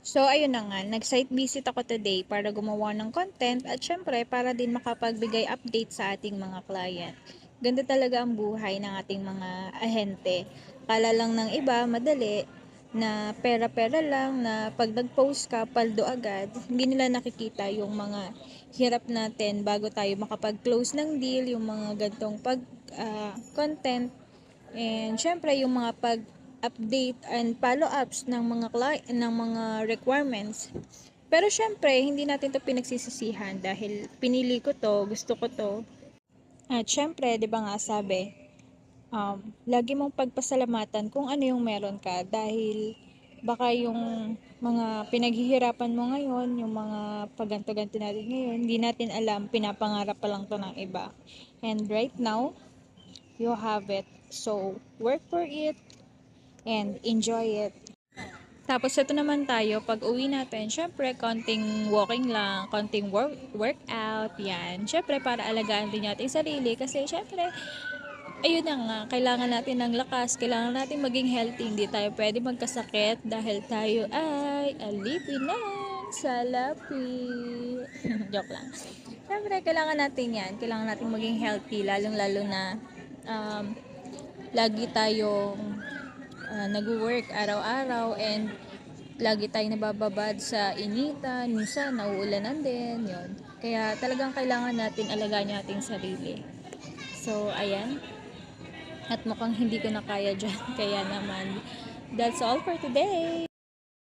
So, ayun na nga, nag-site visit ako today para gumawa ng content at syempre para din makapagbigay update sa ating mga client. Ganda talaga ang buhay ng ating mga ahente. Kala lang ng iba, madali, na pera-pera lang, na pag nag-post ka, paldo agad. Hindi nila nakikita yung mga hirap natin bago tayo makapag-close ng deal, yung mga gantong content. And syempre yung mga pag-update and follow-ups ng mga ng mga requirements. Pero syempre, hindi natin 'to pinagsisisihan dahil pinili ko 'to, gusto ko 'to. At syempre, 'di ba nga sabi, lagi mong pagpasalamatan kung ano yung meron ka dahil baka yung mga pinaghihirapan mo ngayon, yung mga pagganto-ganto natin ngayon, hindi natin alam, pinapangarap pa lang to ng iba. And right now, you have it. So, work for it and enjoy it. Tapos ito naman tayo, pag uwi natin, syempre konting walking lang, konting workout, yan. Syempre para alagaan din natin sarili kasi syempre, ayun na nga, kailangan natin ng lakas, kailangan natin maging healthy, hindi tayo pwede magkasakit dahil tayo ay alipin ng salapi. Joke lang. Syempre, kailangan natin yan, kailangan natin maging healthy, lalong-lalo na um, lagi tayong nag-work araw-araw and lagi tayong nabababad sa initan, minsan nauulanan din, yon. Kaya talagang kailangan natin alagaan yung ating sarili. So, ayan. At mukhang hindi ko na kaya dyan. Kaya naman, that's all for today.